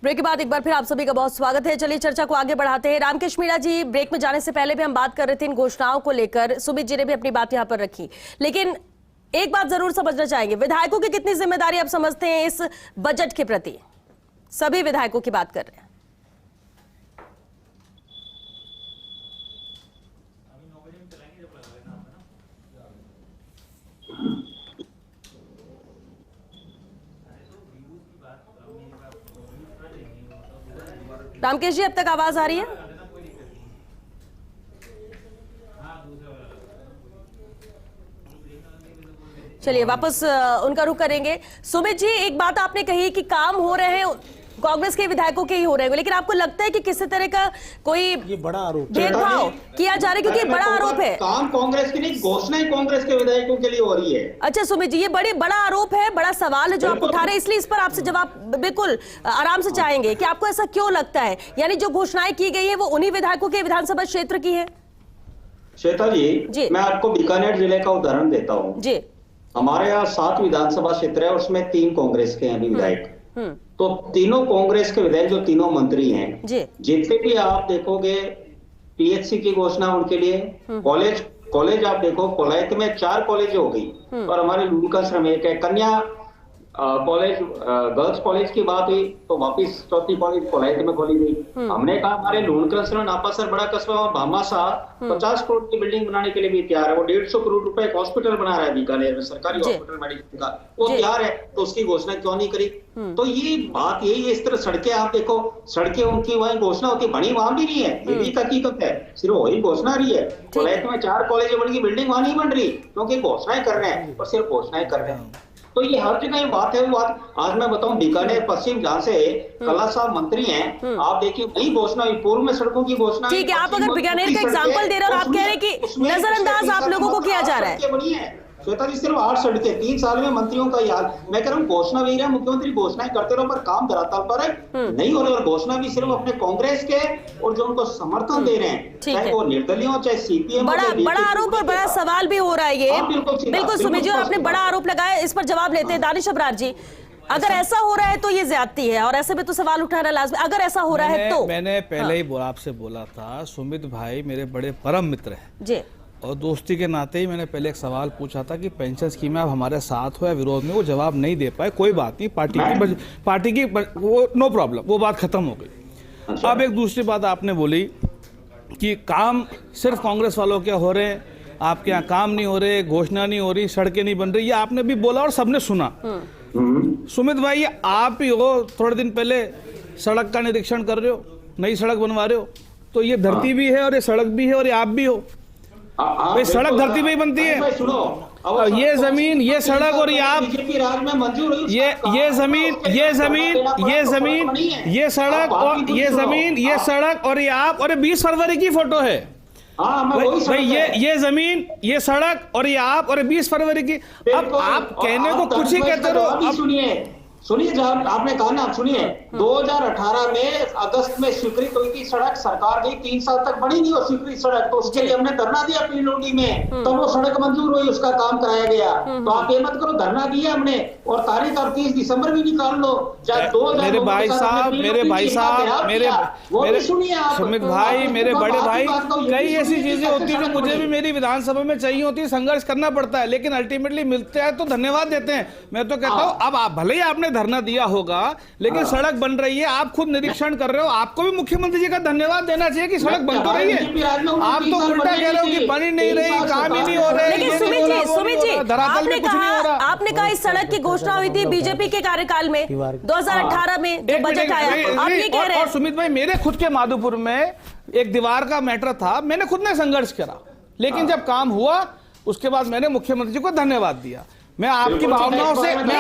ब्रेक के बाद एक बार फिर आप सभी का बहुत स्वागत है। चलिए चर्चा को आगे बढ़ाते हैं। रामकेश मीणा जी, ब्रेक में जाने से पहले भी हम बात कर रहे थे इन घोषणाओं को लेकर, सुमित जी ने भी अपनी बात यहां पर रखी, लेकिन एक बात जरूर समझना चाहेंगे, विधायकों की कितनी जिम्मेदारी आप समझते हैं इस बजट के प्रति? सभी विधायकों की बात कर रहे हैं। रामकेश जी, अब तक आवाज आ रही है? चलिए वापस उनका रुख करेंगे। सुमित जी, एक बात आपने कही कि काम हो रहे हैं, कांग्रेस के विधायकों के ही हो रहे हैं, लेकिन आपको लगता है कि किसी तरह का कोई ये बड़ा आरोप भेदभाव किया जा रहा है? क्योंकि बड़ा आरोप है। काम कांग्रेस की नहीं, घोषणाएं कांग्रेस के विधायकों के लिए हो रही है। अच्छा सुमित जी, ये बड़ा आरोप है, बड़ा सवाल है जो आप उठा रहे हैं, इसलिए इस पर आपसे जवाब बिल्कुल आराम से चाहेंगे कि आपको ऐसा क्यों लगता है, यानी जो घोषणाएं की गई है वो उन्हीं विधायकों के विधानसभा क्षेत्र की है? श्वेता जी, मैं आपको बीकानेर जिले का उदाहरण देता हूँ जी। हमारे यहाँ 7 विधानसभा क्षेत्र है, उसमें 3 कांग्रेस के हैं विधायक। तो तीनों कांग्रेस के विधायक जो तीनों मंत्री हैं, जितने भी आप देखोगे पीएचसी की घोषणा उनके लिए, कॉलेज आप देखो, कोलायत में 4 कॉलेज हो गई, और हमारे लूलकस में एक है, कन्या कॉलेज, गर्ल्स कॉलेज की बात हुई तो वापिस चौथी कॉलेज कोलायत में खोली गई। हमने कहा हमारे लूणकस में नापासर बड़ा कस्बा और भामाशाह 50 करोड़ की बिल्डिंग बनाने के लिए भी तैयार है, वो 150 करोड़ रुपए एक हॉस्पिटल बना रहा है बीकानेर में, सरकारी हॉस्पिटल मेडिकल का, वो तैयार है, तो उसकी घोषणा क्यों नहीं करी? तो ये बात यही है। इस तरह सड़कें आप देखो, सड़कें उनकी वही घोषणा होती, बनी वहां भी नहीं है, ये भी हकीकत है, सिर्फ वही घोषणा रही है। कोलायत में 4 कॉलेज बन गई, बिल्डिंग वहां नहीं बन रही, क्योंकि घोषणाएं कर रहे हैं और सिर्फ घोषणाएं कर रहे हैं। तो ये हर जगह बात है। वो बात आज मैं बताऊं, बीकानेर पश्चिम जहां से कला साहब मंत्री हैं, आप देखिए वही घोषणा हुई, पूर्व में सड़कों की घोषणा। ठीक है, आप अगर बीकानेर का एग्जांपल दे रहे हो और आप कह रहे हैं कि नजरअंदाज आप लोगों को किया जा रहा है। श्वेता जी, सिर्फ 8 सड़कें 3 साल में मंत्रियों का याद। मैं कह रहा हूँ घोषणा भी रहा, मुख्यमंत्री घोषणाएं करते रहो, पर काम धरातल पर नहीं हो रहे, और घोषणा भी सिर्फ अपने कांग्रेस के और जो उनको समर्थन दे रहे हैं, चाहे वो निर्दलीय हो चाहे सीपीएम। बड़ा आरोप और बड़ा सवाल भी हो रहा है ये। बिल्कुल सुमित जी, और आपने बड़ा आरोप लगाया, इस पर जवाब लेते हैं दानिश अबरार जी। अगर ऐसा हो रहा है तो ये ज्यादती है, और ऐसे में तो सवाल उठाना लाजमी। अगर ऐसा हो रहा है तो मैंने पहले ही आपसे बोला था, सुमित भाई मेरे बड़े परम मित्र हैं जी, और दोस्ती के नाते ही मैंने पहले एक सवाल पूछा था कि पेंशन स्कीम में आप हमारे साथ हो या विरोध में, वो जवाब नहीं दे पाए। कोई बात नहीं, पार्टी की वो नो प्रॉब्लम, वो बात खत्म हो गई। अब एक दूसरी बात आपने बोली कि काम सिर्फ कांग्रेस वालों के हो रहे हैं, आपके यहाँ काम नहीं हो रहे, घोषणा नहीं हो रही, सड़कें नहीं बन रही, ये आपने भी बोला और सबने सुना। सुमित भाई, आप ही हो थोड़े दिन पहले सड़क का निरीक्षण कर रहे हो, नई सड़क बनवा रहे हो, तो ये धरती भी है और ये सड़क भी है और ये आप भी हो। भाई सड़क धरती पे ही बनती है, ये जमीन, ये सड़क और ये आप, ये जमीन, ये जमीन, ये जमीन, ये सड़क और ये जमीन, ये सड़क और ये आप, और ये 20 फरवरी की फोटो है भाई, ये जमीन, ये सड़क और ये आप, और ये 20 फरवरी की। अब आप कहने को कुछ ही कहते रहो। सुनिए, जब आपने कहा ना, सुनिए, 2018 में अगस्त में स्वीकृत हुई थी सड़क, सरकार गई 3 साल तक बनी नहीं वो स्वीकृत सड़क, तो उसके लिए हमने धरना दिया पीलोडी में, तो वो सड़क मंजूर हुई, उसका काम कराया गया। तो आप ये मत करो, धरना दिया हमने, और तारीख आप 30 दिसंबर भी निकाल लो। मेरे भाई साहब, सुमित भाई, मेरे बड़े भाई, कई ऐसी चीजें होती है जो मुझे भी मेरी विधानसभा में चाहिए होती है, संघर्ष करना पड़ता है, लेकिन अल्टीमेटली मिलते हैं तो धन्यवाद देते हैं। मैं तो कहता हूँ, अब आप भले ही आपने धरना दिया होगा, लेकिन सड़क बन रही है, आप खुद निरीक्षण कर रहे हो, आपको भी मुख्यमंत्री जी का धन्यवाद देना चाहिए कि सड़क बन तो रही है। आप तो उल्टा कह रहे हो कि बनी नहीं रही, काम ही नहीं हो रहे। लेकिन सुमित जी, धरातल में कुछ नहीं हो रहा। आपने कहा इस सड़क की घोषणा हुई थी बीजेपी के कार्यकाल में 2018 में जो बजट आया, आप ये कह रहे हैं। और सुमित भाई, मेरे खुद के माधोपुर में एक दीवार का मैटर था, मैंने खुद ने संघर्ष करा, लेकिन जब काम हुआ उसके बाद मैंने मुख्यमंत्री जी को धन्यवाद दिया। मैं आपकी भावनाओं से, मैं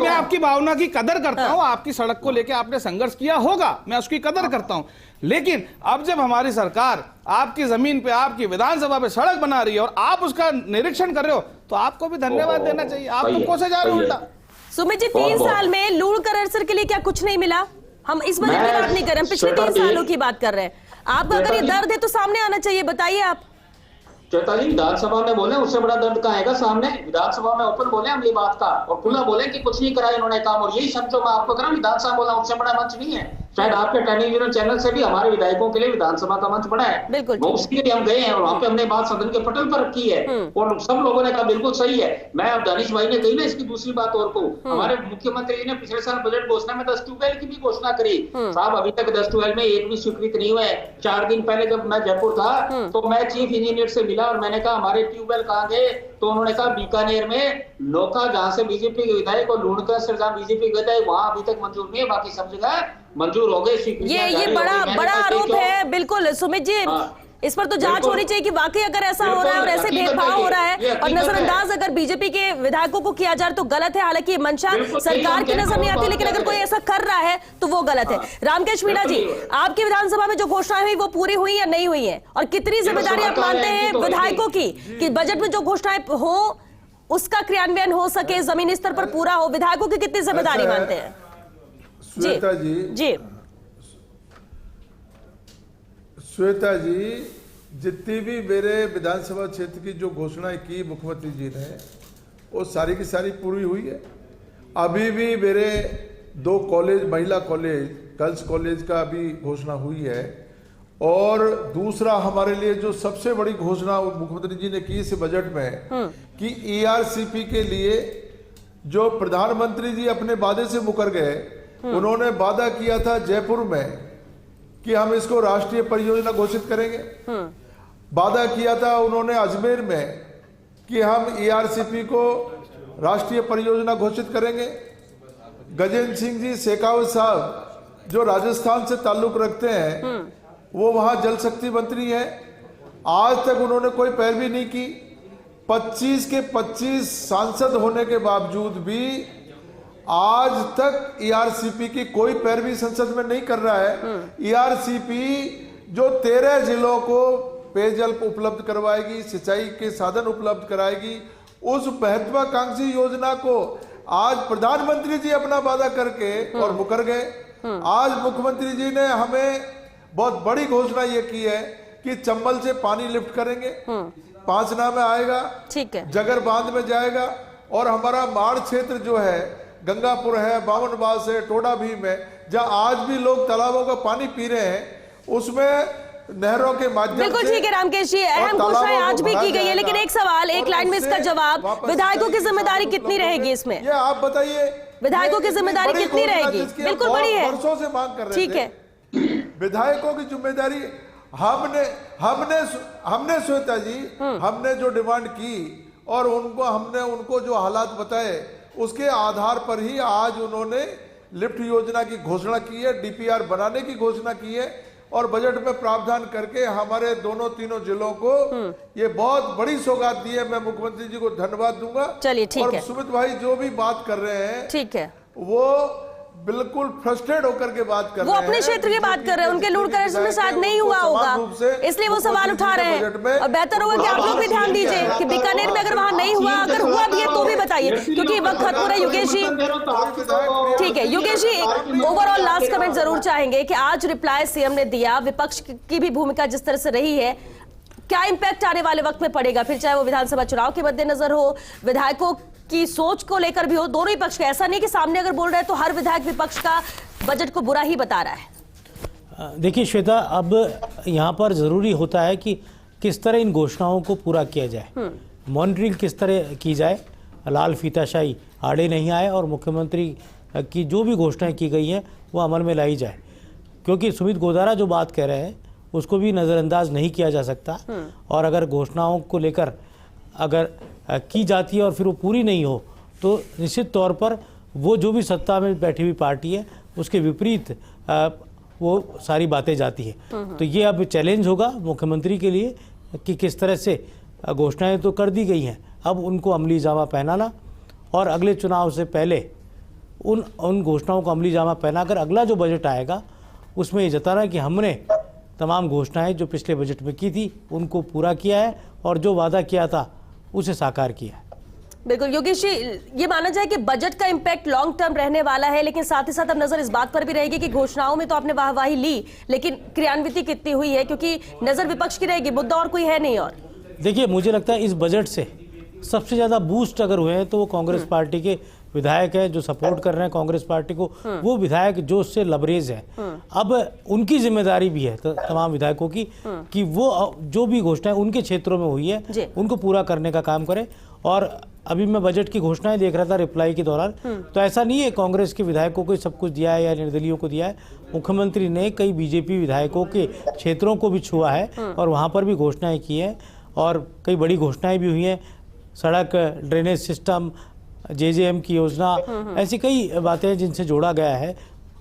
आपकी भावना की कदर करता हूं। आपकी सड़क को लेकर आपने संघर्ष किया होगा, मैं उसकी कदर करता हूं। लेकिन अब जब हमारी सरकार आपकी जमीन पे, आपकी विधानसभा पे सड़क बना रही है और आप उसका निरीक्षण कर रहे हो, तो आपको भी धन्यवाद देना चाहिए। आप तो कोसे जा रहे हो उल्टा। सुमित जी, 3 साल में लूणकर अरसर के लिए क्या कुछ नहीं मिला? हम इस बजट की बात नहीं कर रहे, हम पिछले 3 सालों की बात कर रहे हैं। आपका अगर ये दर्द है तो सामने आना चाहिए, बताइए आप। श्वेता जी, विधानसभा में बोले उससे बड़ा दर्द कहाँ आएगा सामने? विधानसभा में ओपन बोले हम ये बात का, और खुला बोले कि कुछ नहीं करा इन्होंने काम, और यही सब जो मैं आपको करा विधानसभा बोला, उससे बड़ा मंच नहीं है। शायद आपके टेलीविजन चैनल से भी हमारे विधायकों के लिए विधानसभा का मंच बना है, बिल्कुल वो उसके लिए हम गए हैं और वहाँ पे हमने बात सदन के पटल पर रखी है और सब लोगों ने कहा बिल्कुल सही है। मैं अब दानिश भाई ने कही ना इसकी दूसरी बात और को, हमारे मुख्यमंत्री जी ने पिछले साल बजट घोषणा में 10 ट्यूबवेल की भी घोषणा करी। साहब अभी तक 10 ट्यूबवेल में एक भी स्वीकृत नहीं हुए। 4 दिन पहले जब मैं जयपुर था तो मैं चीफ इंजीनियर से मिला और मैंने कहा हमारे ट्यूबवेल कहाँ गए, तो उन्होंने कहा बीकानेर में नोखा जहां से बीजेपी के विधायक और लूणकर से जहां बीजेपी के विधायक, वहां अभी तक मंजूर नहीं है, बाकी सब जगह मंजूर हो गए। ये बड़ा आरोप है। बिल्कुल सुमित जी, इस पर तो जांच होनी चाहिए कि वाकई अगर ऐसा हो रहा है और ऐसे भेदभाव हो रहा है और नजरअंदाज अगर बीजेपी के विधायकों को किया जाए तो गलत है। हालांकि मंशा सरकार की नजर नहीं आती, लेकिन अगर कोई ऐसा कर रहा है तो वो गलत है। रामकेश मीणा जी, आपकी विधानसभा में जो घोषणाएं हुई वो पूरी हुई या नहीं हुई है, और कितनी जिम्मेदारी आप मानते हैं विधायकों की कि बजट में जो घोषणाएं हो उसका क्रियान्वयन हो सके, जमीनी स्तर पर पूरा हो? विधायकों की कितनी जिम्मेदारी मानते हैं? श्वेता जी, श्वेता जी, जितनी भी मेरे विधानसभा क्षेत्र की जो घोषणाएं की मुख्यमंत्री जी ने, वो सारी की सारी पूरी हुई है। अभी भी मेरे 2 कॉलेज, महिला कॉलेज, गर्ल्स कॉलेज का अभी घोषणा हुई है। और दूसरा हमारे लिए जो सबसे बड़ी घोषणा मुख्यमंत्री जी ने की इस बजट में कि ERCP के लिए जो प्रधानमंत्री जी अपने वादे से मुकर गए, उन्होंने वादा किया था जयपुर में कि हम इसको राष्ट्रीय परियोजना घोषित करेंगे। वादा किया था उन्होंने अजमेर में कि हम ERCP को राष्ट्रीय परियोजना घोषित करेंगे। गजेंद्र सिंह जी शेखावत साहब जो राजस्थान से ताल्लुक रखते हैं, वो वहां जल शक्ति मंत्री है, आज तक उन्होंने कोई पैरवी नहीं की। 25 के 25 सांसद होने के बावजूद भी आज तक ERCP की कोई पैरवी संसद में नहीं कर रहा है। ERCP जो 13 जिलों को पेयजल उपलब्ध करवाएगी, सिंचाई के साधन उपलब्ध कराएगी, उस महत्वाकांक्षी योजना को आज प्रधानमंत्री जी अपना वादा करके और मुकर गए। आज मुख्यमंत्री जी ने हमें बहुत बड़ी घोषणा ये की है कि चंबल से पानी लिफ्ट करेंगे, 5 में आएगा, ठीक है, जगर बांध में जाएगा, और हमारा माड़ क्षेत्र जो है, गंगापुर है, बावनबास है, टोडा भीम है, जहां आज भी लोग तालाबों का पानी पी रहे हैं, उसमें नहरों के माध्यम से। बिल्कुल ठीक है रामकेश जी, अहम घोषणाएं आज भी की गई है, लेकिन एक सवाल, एक लाइन में इसका जवाब, विधायकों की जिम्मेदारी कितनी रहेगी इसमें? ये आप बताइए, विधायकों की जिम्मेदारी कितनी रहेगी? बिल्कुल बड़ी है, वर्षों से मांग कर रहे थे। ठीक है, विधायकों की जिम्मेदारी हमने श्वेता जी, हमने जो डिमांड की और हमने उनको जो हालात बताए, उसके आधार पर ही आज उन्होंने लिफ्ट योजना की घोषणा की है, DPR बनाने की घोषणा की है, और बजट में प्रावधान करके हमारे दोनों तीनों जिलों को ये बहुत बड़ी सौगात दी है। मैं मुख्यमंत्री जी को धन्यवाद दूंगा। चलिए ठीक है। और सुमित भाई जो भी बात कर रहे हैं, ठीक है, वो बिल्कुल फ्रस्ट्रेट होकर के बात कर रहे हैं। वो अपने क्षेत्र की बात कर रहे हैं, उनके लूणकर में शायद नहीं हुआ होगा, इसलिए वो सवाल उठा रहे हैं। और बेहतर होगा कि आप लोग भी ध्यान दीजिए कि बीकानेर में अगर वहां नहीं हुआ, अगर हुआ भी है तो भी बताइए, क्योंकि वक्त खत्म हो रहा है। योगेश जी, ठीक है, Yogesh ji overall last comment जरूर चाहेंगे कि आज रिप्लाई सीएम ने दिया, विपक्ष की भी भूमिका जिस तरह से रही है, क्या इंपैक्ट आने वाले वक्त में पड़ेगा, फिर चाहे वो विधानसभा चुनाव के मद्देनजर हो, विधायकों की सोच को लेकर भी हो, दोनों ही पक्ष का? ऐसा नहीं कि सामने अगर बोल रहे हैं तो हर विधायक विपक्ष का बजट को बुरा ही बता रहा है। देखिए श्वेता, अब यहाँ पर ज़रूरी होता है कि किस तरह इन घोषणाओं को पूरा किया जाए, मॉनिटरिंग किस तरह की जाए, लाल फीताशाही आड़े नहीं आए और मुख्यमंत्री की जो भी घोषणाएं की गई हैं वो अमल में लाई जाए। क्योंकि सुमित गोदारा जो बात कह रहे हैं उसको भी नज़रअंदाज नहीं किया जा सकता, और अगर घोषणाओं को लेकर अगर की जाती है और फिर वो पूरी नहीं हो तो निश्चित तौर पर वो जो भी सत्ता में बैठी हुई पार्टी है उसके विपरीत वो सारी बातें जाती है। तो ये अब चैलेंज होगा मुख्यमंत्री के लिए कि किस तरह से घोषणाएं तो कर दी गई हैं, अब उनको अमली जामा पहनाना और अगले चुनाव से पहले उन घोषणाओं को अमली जामा पहनाकर अगला जो बजट आएगा उसमें ये जताना कि हमने तमाम घोषणाएं जो पिछले बजट में की थी उनको पूरा किया है और जो वादा किया था उसे साकार किया है। बिल्कुल योगेश जी, ये माना जाए कि बजट का इम्पैक्ट लॉन्ग टर्म रहने वाला है, लेकिन साथ ही साथ अब नजर इस बात पर भी रहेगी कि घोषणाओं में तो आपने वाहवाही ली लेकिन क्रियान्विति कितनी हुई है, क्योंकि नजर विपक्ष की रहेगी, मुद्दा और कोई है नहीं। और देखिए मुझे लगता है इस बजट से सबसे ज्यादा बूस्ट अगर हुए हैं तो वो कांग्रेस पार्टी के विधायक हैं जो सपोर्ट कर रहे हैं कांग्रेस पार्टी को, वो विधायक जो उससे लबरेज है। अब उनकी जिम्मेदारी भी है तमाम विधायकों की कि वो जो भी घोषणाएं उनके क्षेत्रों में हुई है उनको पूरा करने का काम करें। और अभी मैं बजट की घोषणाएं देख रहा था रिप्लाई के दौरान, तो ऐसा नहीं है कांग्रेस के विधायकों को सब कुछ दिया है या निर्दलीयों को दिया है। मुख्यमंत्री ने कई बीजेपी विधायकों के क्षेत्रों को भी छुआ है और वहाँ पर भी घोषणाएं की हैं और कई बड़ी घोषणाएं भी हुई हैं। सड़क, ड्रेनेज सिस्टम, जेजेएम की योजना, ऐसी कई बातें हैं जिनसे जोड़ा गया है।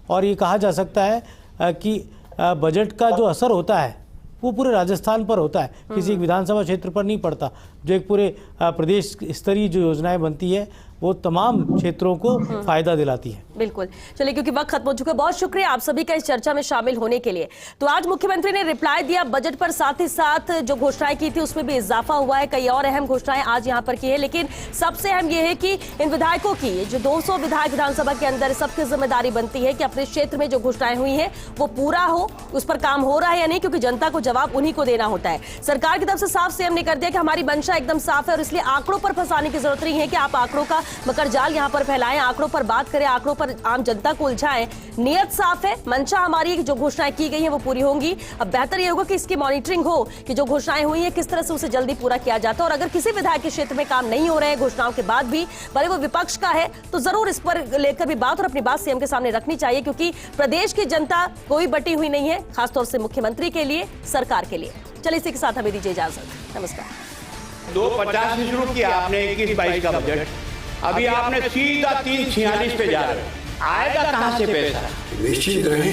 और ये कहा जा सकता है कि बजट का जो असर होता है वो पूरे राजस्थान पर होता है, किसी एक विधानसभा क्षेत्र पर नहीं पड़ता। जो एक पूरे प्रदेश स्तरीय जो योजनाएं बनती है वो तमाम क्षेत्रों को फायदा दिलाती है। बिल्कुल, चलिए क्योंकि वक्त खत्म हो चुका है, बहुत शुक्रिया आप सभी का इस चर्चा में शामिल होने के लिए। तो आज मुख्यमंत्री ने रिप्लाई दिया बजट पर, साथ ही साथ जो घोषणाएं की थी उसमें भी इजाफा हुआ है, कई और अहम घोषणाएं आज यहां पर की है। लेकिन सबसे अहम यह है कि इन विधायकों की जो 200 विधायक विधानसभा के अंदर, सबकी जिम्मेदारी बनती है कि अपने क्षेत्र में जो घोषणाएं हुई है वो पूरा हो, उस पर काम हो रहा है या नहीं, क्योंकि जनता को जवाब उन्हीं को देना होता है। सरकार की तरफ से साफ सीएम ने कर दिया कि हमारी मंशा एकदम साफ है और इसलिए आंकड़ों पर फंसाने की जरूरत नहीं है कि आप आंकड़ों का मकर जाल यहां पर फैलाएं, आंकड़ों पर बात करें, आंकड़ों पर आम जनता को उलझाएं। नियत साफ है, मंशा हमारी है कि जो घोषणाएं की गई हैं वो पूरी होंगी। अब बेहतर ये होगा कि इसकी मॉनिटरिंग हो कि जो घोषणाएं हुई हैं किस तरह से उसे जल्दी पूरा किया जाता है। और अगर किसी विधायक के क्षेत्र में काम नहीं हो रहे हैं घोषणाओं के बाद भी, भले वो विपक्ष का है, तो जरूर इस पर लेकर भी बात और अपनी बात सीएम के सामने रखनी चाहिए, क्योंकि प्रदेश की जनता कोई बटी हुई नहीं है, खासतौर से मुख्यमंत्री के लिए, सरकार के लिए। चलिए इसी के साथ हमें दीजिए इजाजत, नमस्कार। 250 से शुरू किया आपने 21-22 का बजट, अभी आपने सीधा 346 पे जा रहे हो, आएगा कहां से पैसा? निश्चित रहे,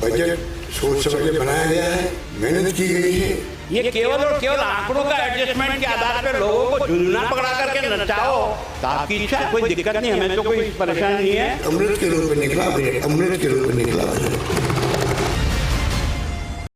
बजट सोच समझ के बनाया गया है, मेहनत की गई है। ये केवल और केवल आंकड़ों का एडजस्टमेंट के आधार पर लोगों को झुंझुना पकड़ा करके नचाओ तो आपकी इच्छा, कोई दिक्कत नहीं, हमें तो कोई परेशानी नहीं है। अमृत के रूप में निकला बजट, अमृत के रूप में निकला बजट।